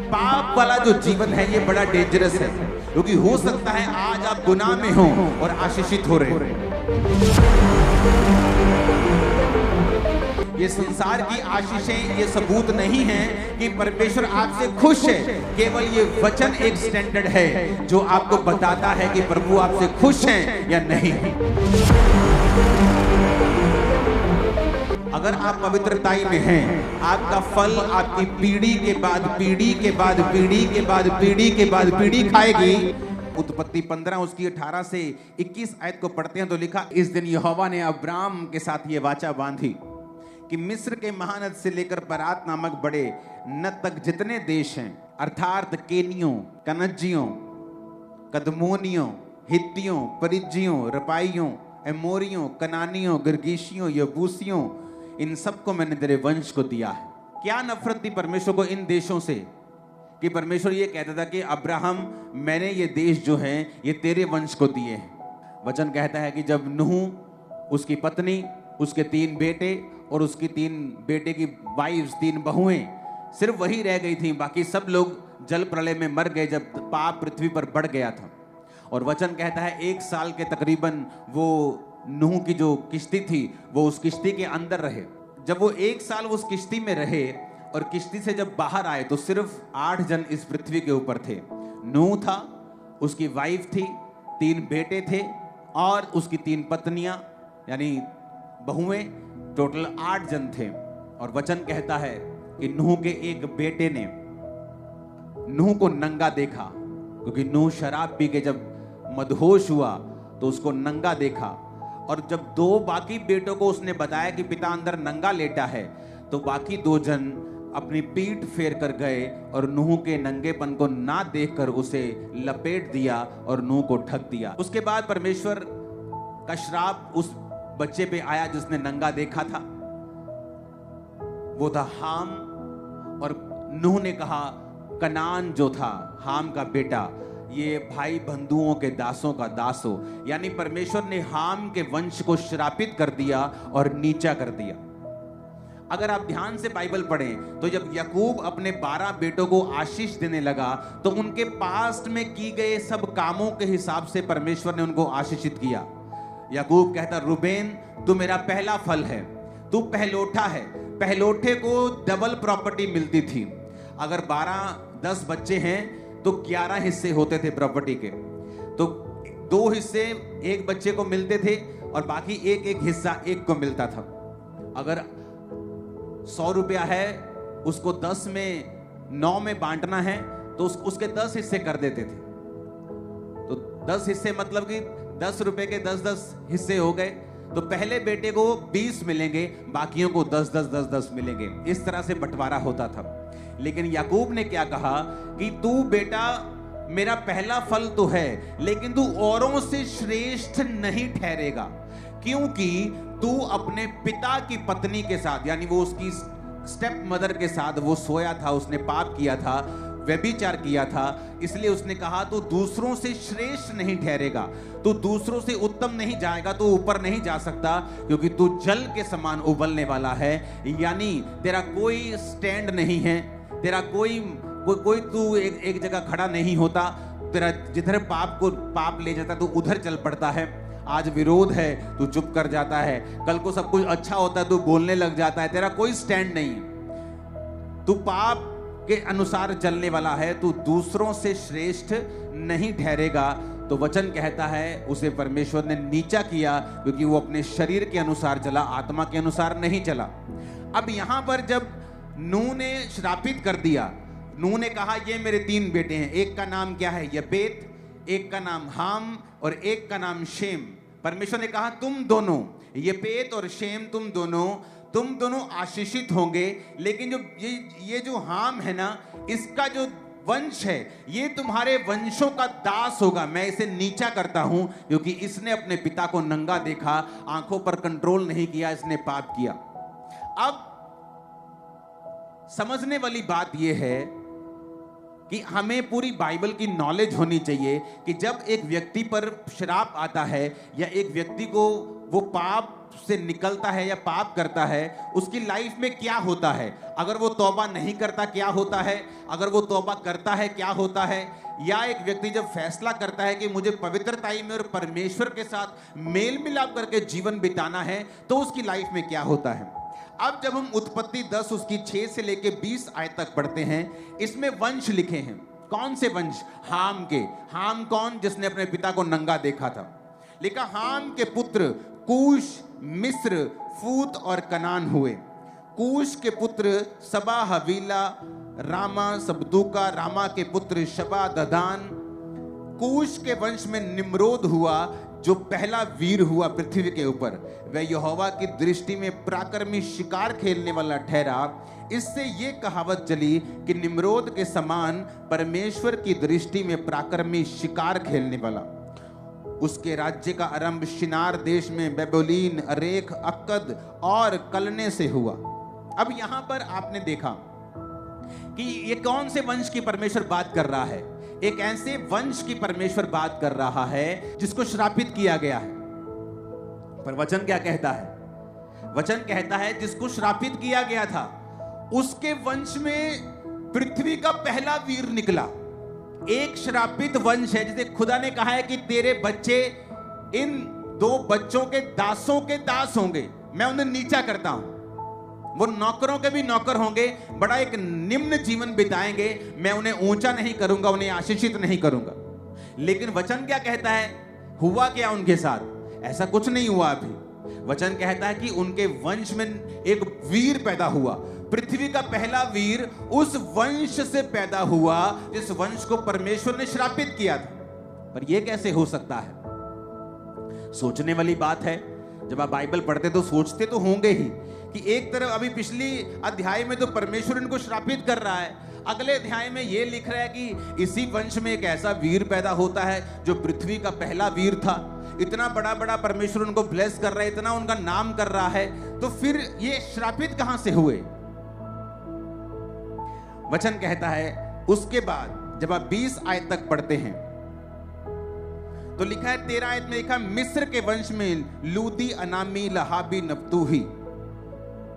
पाप वाला जो जीवन है ये बड़ा डेंजरस है, क्योंकि हो सकता है आज आप गुनाह में हो और आशीषित हो रहे हो। ये संसार की आशीषें ये सबूत नहीं है कि परमेश्वर आपसे खुश है, केवल ये वचन एक स्टैंडर्ड है जो आपको बताता है कि प्रभु आपसे खुश हैं या नहीं। अगर आप पवित्रताई में हैं, आपका फल आपकी पीढ़ी के बाद पीढ़ी के बाद पीढ़ी के बाद पीढ़ी के बाद पीढ़ी खाएगी। उत्पत्ति 15 उसकी 18 से 21 आयत को पढ़ते हैं तो लिखा, इस दिन यहोवा ने अब्राम के साथ ये वाचा बांधी कि मिस्र के महानद से लेकर परात नामक बड़े नद तक जितने देश हैं, अर्थात केनियों, कनज्जियों, कदमोनियों, हित्तियों, परिज्जियों, रपाइयों, एमोरियों, कनानियों, गिर्गिशियों, यबूसियों, इन सबको मैंने तेरे वंश को दिया है। क्या नफरत थी परमेश्वर को इन देशों से कि परमेश्वर ये कहता था कि अब्राहम, मैंने ये देश जो हैं ये तेरे वंश को दिए हैं। वचन कहता है कि जब नूह, उसकी पत्नी, उसके 3 बेटे और उसकी 3 बेटे की वाइफ्स, 3 बहुएं सिर्फ वही रह गई थी, बाकी सब लोग जल प्रलय में मर गए जब पाप पृथ्वी पर बढ़ गया था। और वचन कहता है 1 साल के तकरीबन वो नूह की जो किश्ती थी वो उस किश्ती के अंदर रहे। जब वो 1 साल उस किश्ती में रहे और किश्ती से जब बाहर आए तो सिर्फ 8 जन इस पृथ्वी के ऊपर थे। नूह था, उसकी वाइफ थी, 3 बेटे थे और उसकी 3 पत्नियां यानी बहुएं, टोटल 8 जन थे। और वचन कहता है कि नूह के एक बेटे ने नूह को नंगा देखा, क्योंकि नूह शराब पी के जब मदहोश हुआ तो उसको नंगा देखा। और जब 2 बाकी बेटों को उसने बताया कि पिता अंदर नंगा लेटा है, तो बाकी 2 जन अपनी पीठ फेर कर गए और नूह के नंगेपन को ना देखकर उसे लपेट दिया और नूह को ढक दिया। उसके बाद परमेश्वर का श्राप उस बच्चे पे आया जिसने नंगा देखा था, वो था हाम। और नूह ने कहा, कनान जो था हाम का बेटा, ये भाई बंधुओं के दासों का दास हो। यानी परमेश्वर ने हाम के वंश को श्रापित कर दिया और नीचा कर दिया। अगर आप ध्यान से बाइबल पढ़ें तो जब याकूब अपने 12 बेटों को आशीष देने लगा तो उनके पास्ट में की गए सब कामों के हिसाब से परमेश्वर ने उनको आशीषित किया। याकूब कहता, रुबेन तू मेरा पहला फल है, तू पहलोठा है। पहलोठे को डबल प्रॉपर्टी मिलती थी। अगर 12-10 बच्चे हैं तो 11 हिस्से होते थे प्रॉपर्टी के। तो 2 हिस्से एक बच्चे को मिलते थे और बाकी एक हिस्सा एक को मिलता था। अगर 100 रुपया है, उसको 10 में 9 में बांटना है तो उसके 10 हिस्से कर देते थे। तो 10 हिस्से मतलब कि 10 रुपए के 10-10 हिस्से हो गए। तो पहले बेटे को 20 मिलेंगे, बाकियों को 10-10 मिलेंगे। इस तरह से बंटवारा होता था। लेकिन याकूब ने क्या कहा कि तू बेटा मेरा पहला फल तो है, लेकिन तू औरों से श्रेष्ठ नहीं ठहरेगा, क्योंकि तू अपने पिता की पत्नी के साथ, यानी वो उसकी स्टेप मदर के साथ वो सोया था, उसने पाप किया था, व्यभिचार किया था। इसलिए उसने कहा तू दूसरों से श्रेष्ठ नहीं ठहरेगा, तू दूसरों से उत्तम नहीं जाएगा, तू ऊपर नहीं जा सकता, क्योंकि तू जल के समान उबलने वाला है। यानी तेरा कोई स्टैंड नहीं है, तेरा कोई तू एक जगह खड़ा नहीं होता। तेरा जिधर पाप ले जाता तू उधर चल पड़ता है। आज विरोध है तू चुप कर जाता है, कल को सब कुछ अच्छा होता है तू बोलने लग जाता है। तेरा कोई स्टैंड नहीं है, तू पाप के अनुसार चलने वाला है, तू दूसरों से श्रेष्ठ नहीं ठहरेगा। तो वचन कहता है उसे परमेश्वर ने नीचा किया, क्योंकि वो अपने शरीर के अनुसार चला, आत्मा के अनुसार नहीं चला। अब यहां पर जब नूह ने श्रापित कर दिया, नूह ने कहा ये मेरे 3 बेटे हैं, एक का नाम क्या है यपेत, एक का नाम हाम और एक का नाम शेम। परमेश्वर ने कहा तुम दोनों, यपेत और शेम, तुम दोनों आशीषित होंगे, लेकिन जो ये जो हाम है ना, इसका जो वंश है ये तुम्हारे वंशों का दास होगा। मैं इसे नीचा करता हूं क्योंकि इसने अपने पिता को नंगा देखा, आंखों पर कंट्रोल नहीं किया, इसने पाप किया। अब समझने वाली बात यह है कि हमें पूरी बाइबल की नॉलेज होनी चाहिए कि जब एक व्यक्ति पर श्राप आता है या एक व्यक्ति को वो पाप से निकलता है या पाप करता है उसकी लाइफ में क्या होता है, अगर वो तौबा नहीं करता क्या होता है, अगर वो तौबा करता है क्या होता है, या एक व्यक्ति जब फैसला करता है कि मुझे पवित्रताई में और परमेश्वर के साथ मेल मिलाप करके जीवन बिताना है तो उसकी लाइफ में क्या होता है। अब जब हम उत्पत्ति 10 उसकी 6 से लेके 20 आयत तक पढ़ते हैं, इसमें वंश लिखे हैं। कौन से वंश? हाम के। हाम कौन? जिसने अपने पिता को नंगा देखा था। लिखा हाम के पुत्र कूश, मिस्र, फूत और कनान हुए। कूश के पुत्र सबा, हवीला, रामा, सबदूका। रामा के पुत्र शबा, ददान। कूश के वंश में निम्रोद हुआ जो पहला वीर हुआ पृथ्वी के ऊपर। वह यहोवा की दृष्टि में पराक्रमी शिकार खेलने वाला ठहरा। इससे ये कहावत चली कि निम्रोद के समान परमेश्वर की दृष्टि में पराक्रमी शिकार खेलने वाला। उसके राज्य का आरंभ शिनार देश में बेबोलीन, अरेख, अक्कद और कलने से हुआ। अब यहां पर आपने देखा कि ये कौन से वंश की परमेश्वर बात कर रहा है। एक ऐसे वंश की परमेश्वर बात कर रहा है जिसको श्रापित किया गया है। पर वचन क्या कहता है? वचन कहता है जिसको श्रापित किया गया था उसके वंश में पृथ्वी का पहला वीर निकला। एक श्रापित वंश है जिसे खुदा ने कहा है कि तेरे बच्चे इन 2 बच्चों के दासों के दास होंगे, मैं उन्हें नीचा करता हूं। वो नौकरों के भी नौकर होंगे, बड़ा एक निम्न जीवन बिताएंगे, मैं उन्हें ऊंचा नहीं करूंगा, उन्हें आशीषित नहीं करूंगा। लेकिन वचन क्या कहता है? हुआ क्या उनके साथ? ऐसा कुछ नहीं हुआ अभी। वचन कहता है कि उनके वंश में एक वीर पैदा हुआ। पृथ्वी का पहला वीर उस वंश से पैदा हुआ जिस वंश को परमेश्वर ने श्रापित किया था। पर यह कैसे हो सकता है? सोचने वाली बात है। जब आप बाइबल पढ़ते तो सोचते तो होंगे ही कि एक तरफ अभी पिछली अध्याय में तो परमेश्वर इनको श्रापित कर रहा है, अगले अध्याय में यह लिख रहा है कि इसी वंश में एक ऐसा वीर पैदा होता है जो पृथ्वी का पहला वीर था। इतना बड़ा बड़ा परमेश्वर उनको ब्लेस कर रहा है, इतना उनका नाम कर रहा है, तो फिर ये श्रापित कहां से हुए? वचन कहता है उसके बाद जब आप 20 आयत तक पढ़ते हैं तो लिखा है 13 आयत में लिखा मिस्र के वंश में लूदी, अनामी, लहाबी, नप्तूही।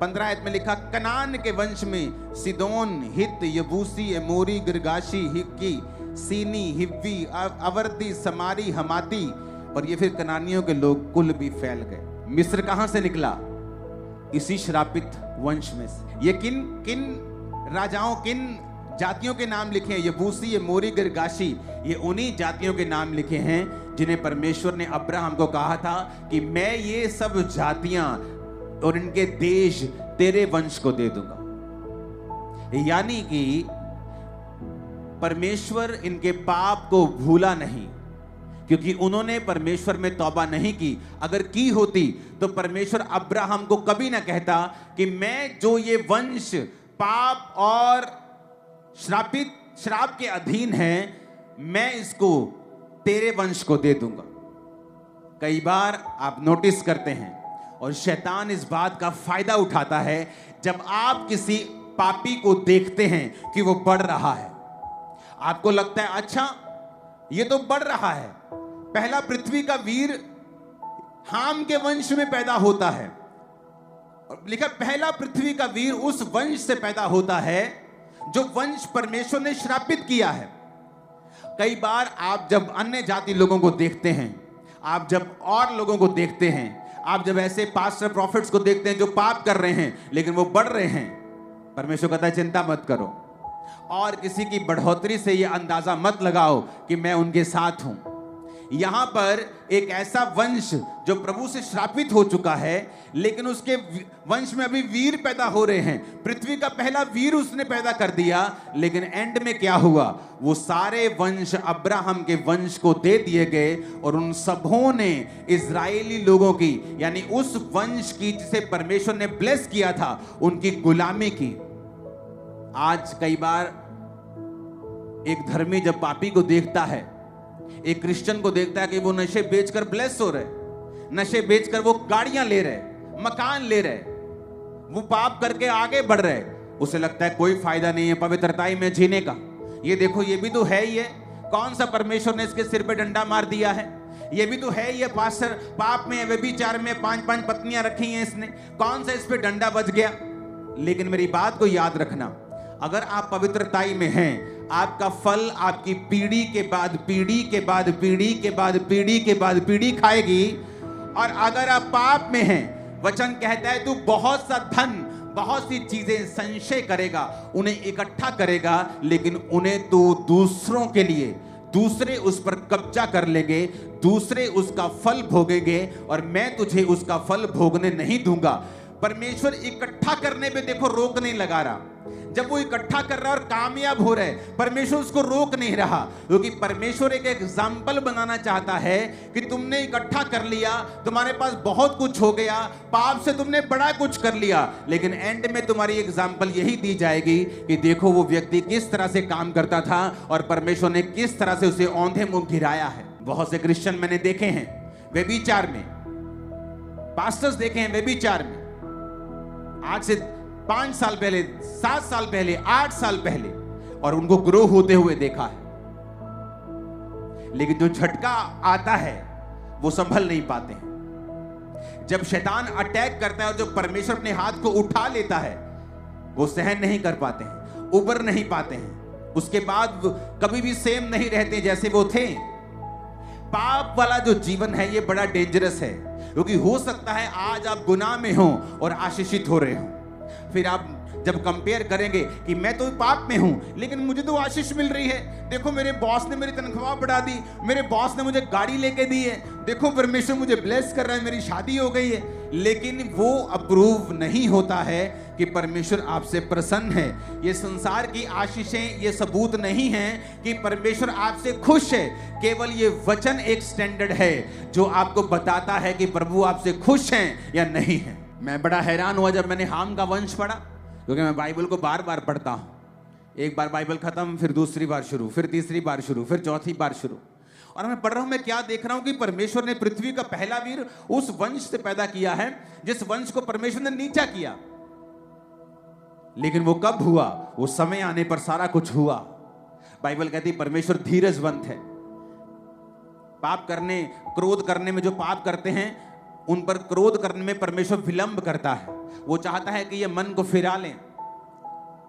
15 आयत में लिखा कनान के वंश में सिदोन, हित, यबूसी, एमोरी, गिरगाशी, हिक्की, सीनी, हिव्वी, अवर्दी, समारी, हमाती। और ये फिर कनानियों के लोग कुल भी फैल गए। मिस्र कहां से निकला? इसी श्रापित वंश में से। ये किन किन राजाओं, किन जातियों के नाम लिखे हैं? यबूसी, एमोरी, गिरगाशी, ये उन्हीं जातियों के नाम लिखे हैं जिन्हें परमेश्वर ने अब्राहम को कहा था कि मैं ये सब जातियां और इनके देश तेरे वंश को दे दूंगा। यानी कि परमेश्वर इनके पाप को भूला नहीं, क्योंकि उन्होंने परमेश्वर में तौबा नहीं की। अगर की होती तो परमेश्वर अब्राहम को कभी ना कहता कि मैं जो ये वंश पाप और श्राप के अधीन है, मैं इसको तेरे वंश को दे दूंगा। कई बार आप नोटिस करते हैं और शैतान इस बात का फायदा उठाता है जब आप किसी पापी को देखते हैं कि वो बढ़ रहा है। आपको लगता है अच्छा ये तो बढ़ रहा है, पहला पृथ्वी का वीर हाम के वंश में पैदा होता है। और लिखा पहला पृथ्वी का वीर उस वंश से पैदा होता है जो वंश परमेश्वर ने श्रापित किया है। कई बार आप जब अन्य जाति लोगों को देखते हैं, आप जब और लोगों को देखते हैं, आप जब ऐसे पास्टर प्रॉफिट्स को देखते हैं जो पाप कर रहे हैं लेकिन वो बढ़ रहे हैं, परमेश्वर कहता है चिंता मत करो। और किसी की बढ़ोतरी से ये अंदाजा मत लगाओ कि मैं उनके साथ हूं। यहां पर एक ऐसा वंश जो प्रभु से श्रापित हो चुका है, लेकिन उसके वंश में अभी वीर पैदा हो रहे हैं। पृथ्वी का पहला वीर उसने पैदा कर दिया, लेकिन एंड में क्या हुआ? वो सारे वंश अब्राहम के वंश को दे दिए गए और उन सबों ने इजरायली लोगों की, यानी उस वंश की जिसे परमेश्वर ने ब्लेस किया था, उनकी गुलामी की। आज कई बार एक धर्मी जब पापी को देखता है, एक क्रिश्चियन को देखता है कि वो नशे बेचकर ब्लेस हो रहे, नशे बेचकर वो गाड़ियां ले रहे, मकान ले रहे, वो पाप करके आगे बढ़ रहे, उसे लगता है कोई फायदा नहीं है पवित्रताई में जीने का। ये देखो ये भी तो है ही है, कौन सा परमेश्वर ने इसके सिर पे डंडा मार दिया है? ये भी तो है, ये पास्टर पाप में, व्यभिचार में 5-5 पत्नियां रखी हैं इसने, कौन सा इस पे डंडा बज गया? लेकिन मेरी बात को याद रखना, अगर आप पवित्रताई में हैं, आपका फल आपकी पीढ़ी के बाद पीढ़ी के बाद पीढ़ी के बाद पीढ़ी के बाद पीढ़ी खाएगी। और अगर आप पाप में हैं, वचन कहता है तू बहुत सा धन, बहुत सी चीजें संचय करेगा, उन्हें इकट्ठा करेगा, लेकिन उन्हें तू दूसरों के लिए, दूसरे उस पर कब्जा कर लेंगे, दूसरे उसका फल भोगेंगे और मैं तुझे उसका फल भोगने नहीं दूंगा। परमेश्वर इकट्ठा करने पे देखो रोक नहीं लगा रहा। जब वो इकट्ठा कर रहा है और कामयाब हो रहा है, परमेश्वर उसको रोक नहीं रहा, क्योंकि परमेश्वर एक एग्जाम्पल बनाना चाहता है कि तुमने इकट्ठा कर लिया, तुम्हारे पास बहुत कुछ हो गया, पाप से तुमने बड़ा कुछ कर लिया, लेकिन एंड में तुम्हारी एग्जाम्पल यही दी जाएगी कि देखो वो व्यक्ति किस तरह से काम करता था और परमेश्वर ने किस तरह से उसे औंधे मुंह गिराया है। बहुत से क्रिश्चियन मैंने देखे हैं व्यभिचार में, पास्टर्स देखे हैं व्यभिचार में, आज से 5 साल पहले, 7 साल पहले, 8 साल पहले, और उनको ग्रो होते हुए देखा है। लेकिन जो झटका आता है वो संभल नहीं पाते हैं। जब शैतान अटैक करता है और जब परमेश्वर अपने हाथ को उठा लेता है, वो सहन नहीं कर पाते हैं, उबर नहीं पाते हैं, उसके बाद कभी भी सेम नहीं रहते जैसे वो थे। पाप वाला जो जीवन है ये बड़ा डेंजरस है, क्योंकि हो सकता है आज आप गुनाह में हो और आशीषित हो रहे हो, फिर आप जब कंपेयर करेंगे कि मैं तो पाप में हूं लेकिन मुझे तो आशीष मिल रही है, देखो मेरे बॉस ने मेरी तनख्वाह बढ़ा दी, मेरे बॉस ने मुझे गाड़ी लेके दी है, देखो परमेश्वर मुझे ब्लेस कर रहा है, मेरी शादी हो गई है। लेकिन वो अप्रूव नहीं होता है कि परमेश्वर आपसे प्रसन्न है। ये संसार की आशीषें ये सबूत नहीं है कि परमेश्वर आपसे खुश है, केवल ये वचन एक स्टैंडर्ड है जो आपको बताता है कि प्रभु आपसे खुश हैं या नहीं है। मैं बड़ा हैरान हुआ जब मैंने हाम का वंश पढ़ा, क्योंकि मैं बाइबल को बार बार पढ़ता हूं। एक बार बाइबल खत्म, फिर दूसरी बार शुरू, फिर तीसरी बार शुरू, फिर चौथी बार शुरू, और मैं पढ़ रहा हूं, मैं क्या देख रहा हूं कि परमेश्वर ने पृथ्वी का पहला वीर उस वंश से पैदा किया है जिस वंश को परमेश्वर ने नीचा किया। लेकिन वो कब हुआ? वो समय आने पर सारा कुछ हुआ। बाइबल कहती है परमेश्वर धीरजवंत है। पाप करने, क्रोध करने में जो पाप करते हैं उन पर क्रोध करने में परमेश्वर विलंब करता है। वो चाहता है कि ये मन को फिरा लें।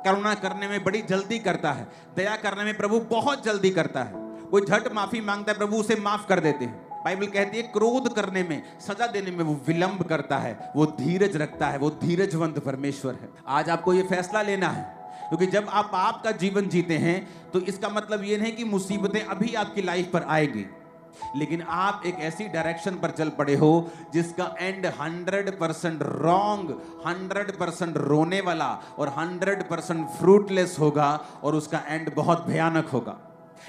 करुणा करने में बड़ी जल्दी करता है, दया करने में प्रभु बहुत जल्दी करता है। कोई झट माफी मांगता है, प्रभु उसे माफ कर देते हैं। बाइबल कहती है क्रोध करने में, सजा देने में वो विलंब करता है, वो धीरज रखता है, वो धीरजवंत परमेश्वर है। आज आपको ये फैसला लेना है, क्योंकि जब आप पाप का जीवन जीते हैं तो इसका मतलब ये नहीं कि मुसीबतें अभी आपकी लाइफ पर आएगी, लेकिन आप एक ऐसी डायरेक्शन पर चल पड़े हो जिसका एंड 100% रॉन्ग, 100% रोने वाला और 100% फ्रूटलेस होगा, और उसका एंड बहुत भयानक होगा।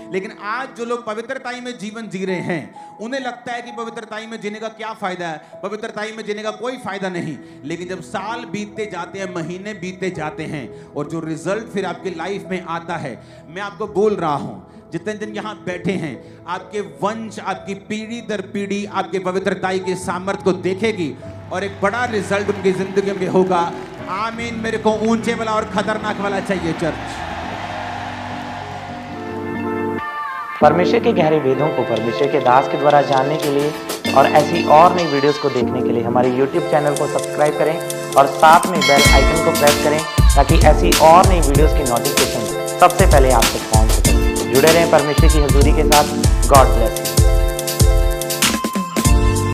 लेकिन आज जो लोग पवित्रताई में जीवन जी रहे हैं उन्हें लगता है कि पवित्रताई में जीने का क्या फायदा है, पवित्रताई में जीने का कोई फायदा नहीं। लेकिन जब साल बीतते जाते हैं, महीने बीतते जाते हैं और जो रिजल्ट फिर आपकी लाइफ में आता है, मैं आपको बोल रहा हूं, जितने दिन यहां बैठे हैं आपके वंश, आपकी पीढ़ी दर पीढ़ी आपके पवित्रताई के सामर्थ्य को देखेगी और एक बड़ा रिजल्ट उनकी जिंदगी में होगा। आमीन। मेरे को ऊंचे वाला और खतरनाक वाला चाहिए चर्च। परमेश्वर के गहरे वेदों को परमेश्वर के दास के द्वारा जानने के लिए और ऐसी और नई वीडियोस को देखने के लिए हमारे YouTube चैनल को सब्सक्राइब करें और साथ में बेल आइकन को प्रेस करें, ताकि ऐसी और नई वीडियोस की नोटिफिकेशन सबसे पहले आप तक पहुंच सके। जुड़े रहें परमेश्वर की हजूरी के साथ। God bless you.